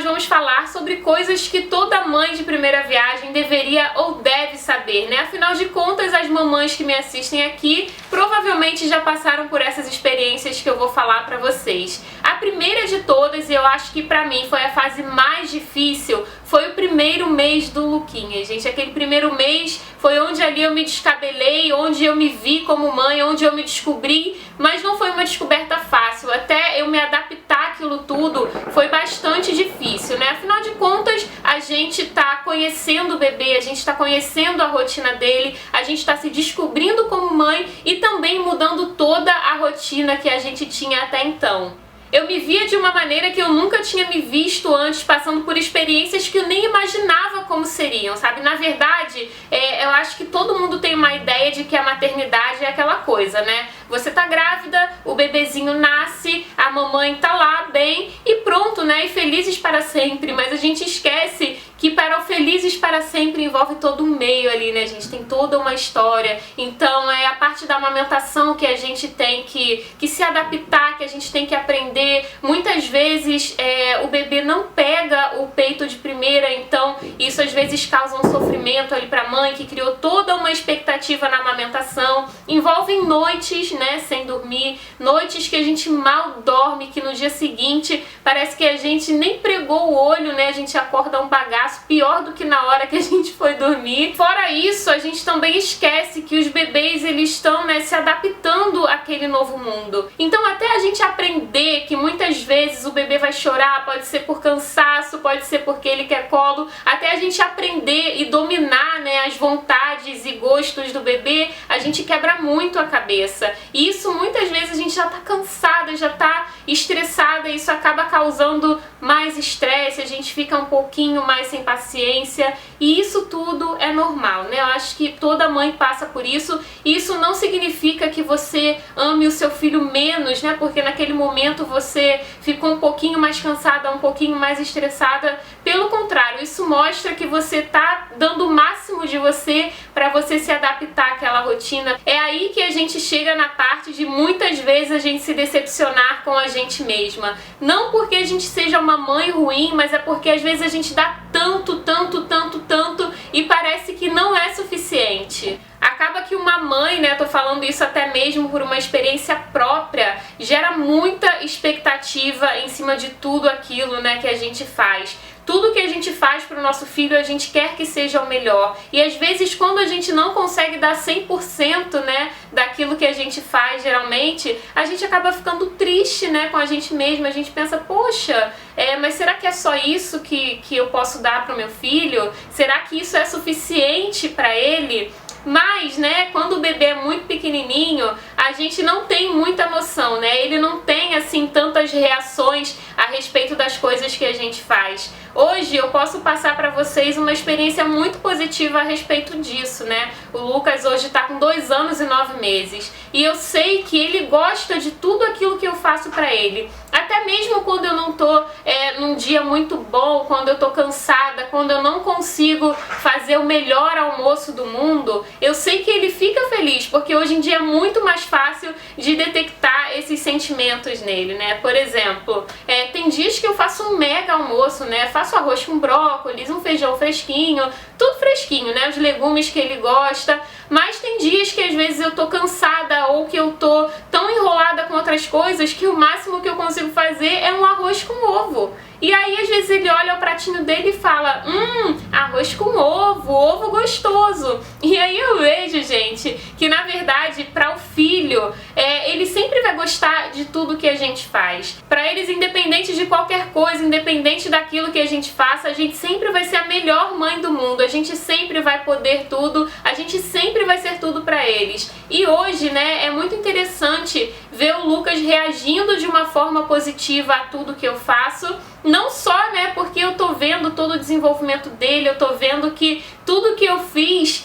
nós vamos falar sobre coisas que toda mãe de primeira viagem deveria ou deve saber, né? Afinal de contas, as mamães que me assistem aqui provavelmente já passaram por essas experiências que eu vou falar pra vocês. A primeira de todas, e eu acho que pra mim foi a fase mais difícil, foi o primeiro mês do Luquinha, gente. Aquele primeiro mês foi onde ali eu me descabelei, onde eu me vi como mãe, onde eu me descobri, mas não foi uma descoberta fácil. Até eu me adaptar àquilo tudo foi bastante difícil, né? Afinal de contas, a gente tá conhecendo o bebê, a gente tá conhecendo a rotina dele, a gente tá se descobrindo como mãe e também mudando toda a rotina que a gente tinha até então. Eu me via de uma maneira que eu nunca tinha me visto antes, passando por experiências que eu nem imaginava como seriam, sabe? Na verdade, eu acho que todo mundo tem uma ideia de que a maternidade é aquela coisa, né? Você tá grávida, o bebezinho nasce, a mamãe tá lá bem e pronto, né? E felizes para sempre. Mas a gente esquece que para o felizes para sempre envolve todo um meio ali, né, gente? Tem toda uma história. Então é a parte da amamentação que a gente tem que se adaptar, que a gente tem que aprender. Muitas vezes o bebê não pega o peito de primeira, então isso às vezes causa um sofrimento ali pra mãe, que criou toda uma expectativa na amamentação. Envolvem noites, né, sem dormir, noites que a gente mal dorme, que no dia seguinte parece que a gente nem pregou o olho, né? A gente acorda um bagaço pior do que na hora que a gente foi dormir. Fora isso, a gente também esquece que os bebês, eles estão, né, se adaptando àquele novo mundo. Então até a gente aprender que muitas vezes o bebê vai chorar, pode ser por cansaço, pode ser porque ele quer colo, até a gente aprender e dominar, né, as vontades e gostos do bebê, a gente quebra muito a cabeça. E isso muitas vezes a gente já tá cansada, já tá estressada, e isso acaba causando mais estresse, a gente fica um pouquinho mais sem paciência, e isso tudo é normal, né? Eu acho que toda mãe passa por isso, e isso não significa que você ame o seu filho menos, né? Porque naquele momento você ficou um pouquinho mais cansada, um pouquinho mais estressada. Pelo contrário, isso mostra que você tá dando o máximo de você para você se adaptar àquela rotina. É aí que a gente chega na parte de muitas vezes a gente se decepcionar com a gente mesma. Não porque a gente seja uma mãe ruim, mas é porque às vezes a gente dá tanto e parece que não é suficiente. Acaba que uma mãe, né, tô falando isso até mesmo por uma experiência própria, gera muita expectativa em cima de tudo aquilo, né, que a gente faz. Tudo que a gente faz para o nosso filho, a gente quer que seja o melhor. E às vezes quando a gente não consegue dar 100%, né, daquilo que a gente faz, geralmente, a gente acaba ficando triste, né, com a gente mesma. A gente pensa, poxa, mas será que é só isso que eu posso dar para o meu filho? Será que isso é suficiente para ele? Mas, né, quando o bebê é muito pequenininho, a gente não tem muita noção, né? Ele não tem, assim, tantas reações a respeito das coisas que a gente faz. Hoje eu posso passar para vocês uma experiência muito positiva a respeito disso, né? O Lucas hoje tá com 2 anos e 9 meses. E eu sei que ele gosta de tudo aquilo que eu faço para ele. Até mesmo quando eu não tô num dia muito bom, quando eu tô cansada, quando eu não consigo fazer o melhor almoço do mundo, eu sei que ele fica feliz, porque hoje em dia é muito mais fácil de detectar esses sentimentos nele, né? Por exemplo, tem dias que eu faço um mega almoço, né? Faço arroz com brócolis, um feijão fresquinho, tudo fresquinho, né? Os legumes que ele gosta. Mas tem dias que às vezes eu tô cansada ou que eu tô tão enrolada com outras coisas que o máximo que eu consigo fazer é um arroz com ovo. E aí às vezes ele olha o pratinho dele e fala, arroz com ovo, ovo gostoso. E aí eu vejo, gente, que na verdade para o filho, ele sempre vai gostar de tudo que a gente faz. Para eles, independente de qualquer coisa, independente daquilo que a gente faça, a gente sempre vai ser a melhor mãe do mundo. A gente sempre vai poder tudo, a gente sempre vai ser tudo para eles. E hoje, né, é muito interessante ver o Lucas reagindo de uma forma positiva a tudo que eu faço. Não só, né, porque eu tô vendo todo o desenvolvimento dele, eu tô vendo que tudo que eu fiz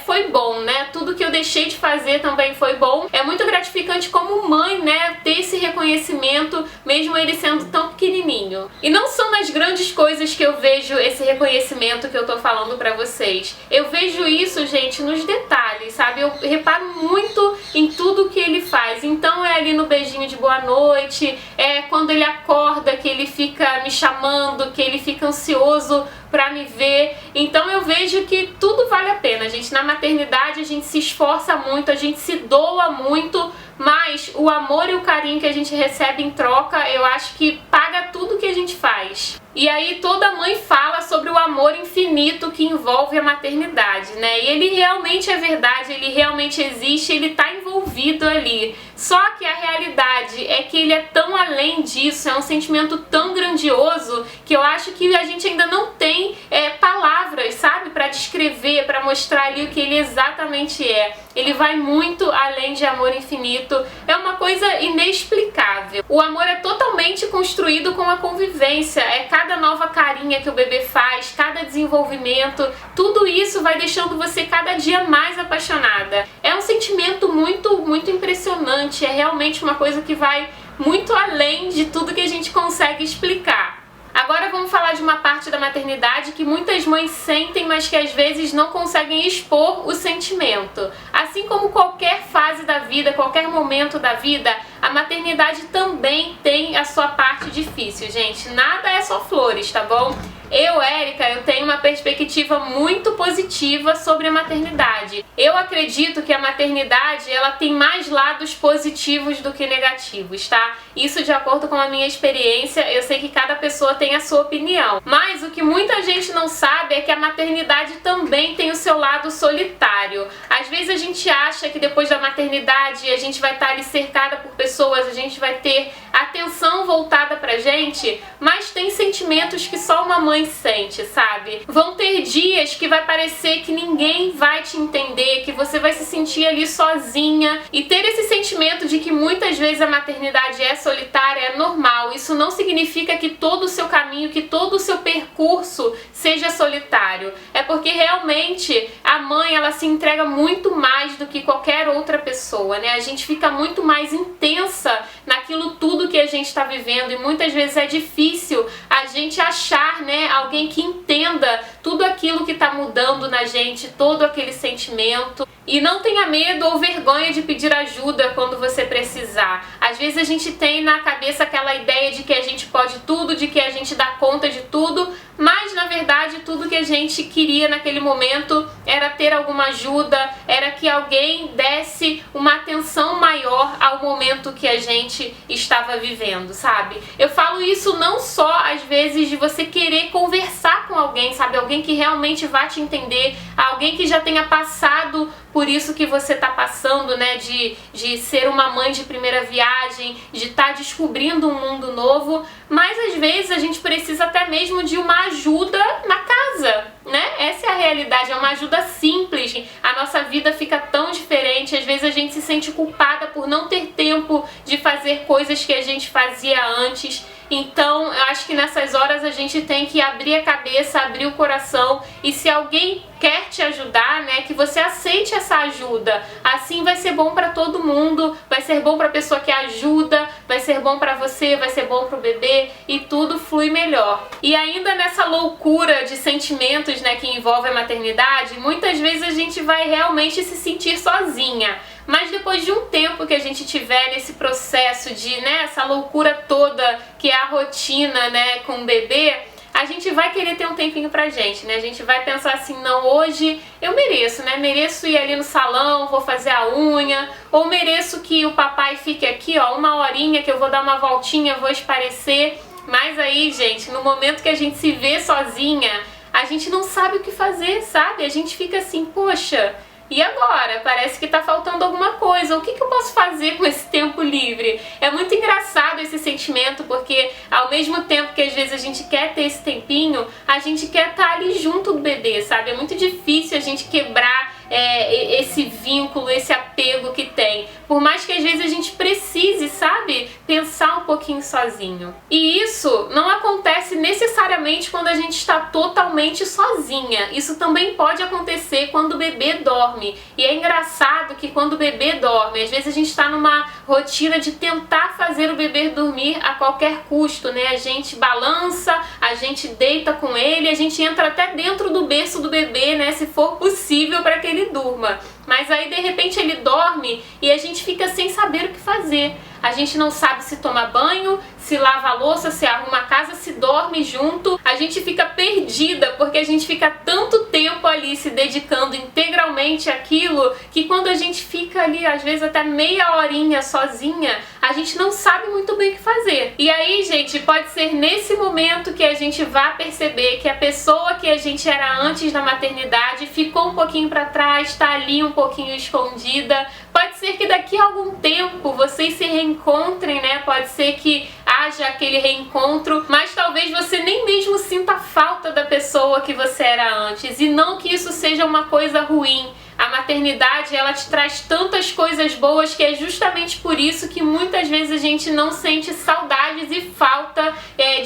foi bom, né? Tudo que eu deixei de fazer também foi bom. É muito gratificante como mãe, né, ter esse reconhecimento, mesmo ele sendo tão pequenininho. pequenininho. E não são nas grandes coisas que eu vejo esse reconhecimento que eu tô falando pra vocês. Eu vejo isso, gente, nos detalhes, sabe? Eu reparo muito em tudo que ele faz. Então é ali no beijinho de boa noite, é quando ele acorda que ele fica me chamando, que ele fica ansioso pra me ver. Então eu vejo que tudo vale a pena, gente. Na maternidade a gente se esforça muito, a gente se doa muito, mas o amor e o carinho que a gente recebe em troca, eu acho que paga tudo que a gente faz. E aí toda mãe fala sobre o amor infinito que envolve a maternidade, né? E ele realmente é verdade, ele realmente existe, ele tá envolvido ali. Só que a realidade é que ele é tão além disso, é um sentimento tão grandioso que eu acho que a gente ainda não tem palavras, sabe? Pra descrever, pra mostrar ali o que ele exatamente é. Ele vai muito além de amor infinito, é uma coisa inexplicável. O amor é totalmente construído com a convivência, é cada nova carinha que o bebê faz, cada desenvolvimento, tudo isso vai deixando você cada dia mais apaixonada. É um sentimento muito impressionante, é realmente uma coisa que vai muito além de tudo que a gente consegue explicar. Agora vamos falar de uma parte da maternidade que muitas mães sentem, mas que às vezes não conseguem expor o sentimento. Assim como qualquer fase da vida, qualquer momento da vida, a maternidade também tem a sua parte difícil, gente. Nada é só flores, tá bom? Érica, eu tenho uma perspectiva muito positiva sobre a maternidade. Eu acredito que a maternidade, ela tem mais lados positivos do que negativos, tá? Isso de acordo com a minha experiência, eu sei que cada pessoa tem a sua opinião. Mas o que muita gente não sabe é que a maternidade também tem o seu lado solitário. Às vezes a gente acha que depois da maternidade a gente vai estar ali cercada por pessoas, a gente vai ter atenção voltada pra gente, mas tem sentimentos que só uma mãe sente, sabe? Vão ter dias que vai parecer que ninguém vai te entender, que você vai se sentir ali sozinha, e ter esse sentimento de que muitas vezes a maternidade é solitária é normal. Isso não significa que todo o seu caminho, que todo o seu percurso seja solitário. É porque realmente a mãe, ela se entrega muito mais do que qualquer outra pessoa, né? A gente fica muito mais intensa naquilo tudo que a gente está vivendo, e muitas vezes é difícil a gente achar, né, alguém que entenda tudo aquilo que está mudando na gente, todo aquele sentimento. E não tenha medo ou vergonha de pedir ajuda quando você precisar. Às vezes a gente tem na cabeça aquela ideia de que a gente pode tudo, de que a gente dá conta de tudo, mas na verdade tudo que a gente queria naquele momento era ter alguma ajuda, era que alguém desse uma atenção maior ao momento que a gente estava vivendo, sabe? Eu falo isso não só às vezes de você querer conversar com alguém, sabe? Alguém que realmente vai te entender, alguém que já tenha passado por isso que você tá passando, né, de ser uma mãe de primeira viagem, de estar descobrindo um mundo novo, mas às vezes a gente precisa até mesmo de uma ajuda na casa, né? Essa é a realidade, é uma ajuda simples. A nossa vida fica tão diferente, às vezes a gente se sente culpada por não ter tempo de fazer coisas que a gente fazia antes. Então, eu acho que nessas horas a gente tem que abrir a cabeça, abrir o coração, e se alguém quer te ajudar, né, que você aceite essa ajuda. Assim vai ser bom pra todo mundo, vai ser bom pra pessoa que ajuda, vai ser bom pra você, vai ser bom pro bebê, e tudo flui melhor. E ainda nessa loucura de sentimentos, né, que envolve a maternidade, muitas vezes a gente vai realmente se sentir sozinha. Mas depois de um tempo que a gente tiver nesse processo de, né, essa loucura toda que é a rotina, né, com o bebê, a gente vai querer ter um tempinho pra gente, né? A gente vai pensar assim, não, hoje eu mereço, né? Mereço ir ali no salão, vou fazer a unha, ou mereço que o papai fique aqui, ó, uma horinha que eu vou dar uma voltinha, vou espairecer. Mas aí, gente, no momento que a gente se vê sozinha, a gente não sabe o que fazer, sabe? A gente fica assim, poxa, e agora? Parece que tá faltando alguma coisa. O que eu posso fazer com esse tempo livre? É muito engraçado esse sentimento, porque ao mesmo tempo que às vezes a gente quer ter esse tempinho, a gente quer estar ali junto do bebê, sabe? É muito difícil a gente quebrar esse vínculo, esse apego que tem. Por mais que às vezes a gente precise, sabe, pensar um pouquinho sozinho. E isso não acontece necessariamente quando a gente está totalmente sozinha. Isso também pode acontecer quando o bebê dorme. E é engraçado que quando o bebê dorme, às vezes a gente está numa rotina de tentar fazer o bebê dormir a qualquer custo, né? A gente balança, a gente deita com ele, a gente entra até dentro do berço do bebê, né? Se for possível, para que ele durma. Mas aí de repente ele dorme e a gente fica sem saber o que fazer. A gente não sabe se toma banho, se lava a louça, se arruma a casa, se dorme junto. A gente fica perdida porque a gente fica tanto tempo ali se dedicando integralmente àquilo que quando a gente fica ali, às vezes até meia horinha sozinha, a gente não sabe muito bem o que fazer. E aí, gente, pode ser nesse momento que a gente vá perceber que a pessoa que a gente era antes da maternidade ficou um pouquinho para trás, está ali um pouquinho escondida. Pode ser que daqui a algum tempo vocês se reencontrem, né? Pode ser que haja aquele reencontro, mas talvez você nem mesmo sinta falta da pessoa que você era antes. E não que isso seja uma coisa ruim. A maternidade, ela te traz tantas coisas boas que é justamente por isso que muitas vezes a gente não sente saudades e falta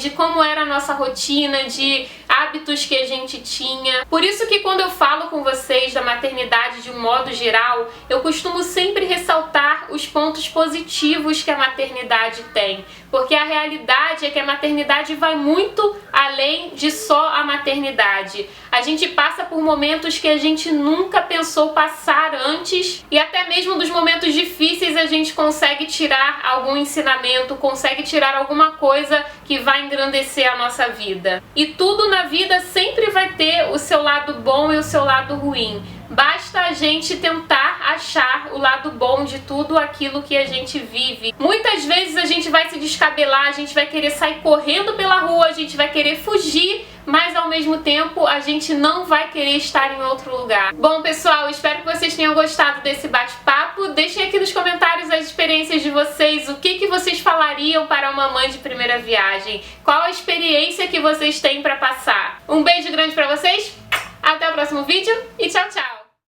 de como era a nossa rotina, de hábitos que a gente tinha. Por isso que quando eu falo com vocês da maternidade de um modo geral, eu costumo sempre ressaltar os pontos positivos que a maternidade tem. Porque a realidade é que a maternidade vai muito além de só a maternidade. A gente passa por momentos que a gente nunca pensou passar antes, e até mesmo dos momentos difíceis a gente consegue tirar algum ensinamento, consegue tirar alguma coisa que vai engrandecer a nossa vida. E tudo na vida sempre vai ter o seu lado bom e o seu lado ruim. Basta a gente tentar achar o lado bom de tudo aquilo que a gente vive. Muitas vezes a gente vai se descabelar, a gente vai querer sair correndo pela rua, a gente vai querer fugir, mas ao mesmo tempo a gente não vai querer estar em outro lugar. Bom, pessoal, espero que vocês tenham gostado desse bate-papo. Deixem aqui nos comentários as experiências de vocês, o que vocês falariam para uma mãe de primeira viagem. Qual a experiência que vocês têm para passar? Um beijo grande para vocês, até o próximo vídeo e tchau, tchau!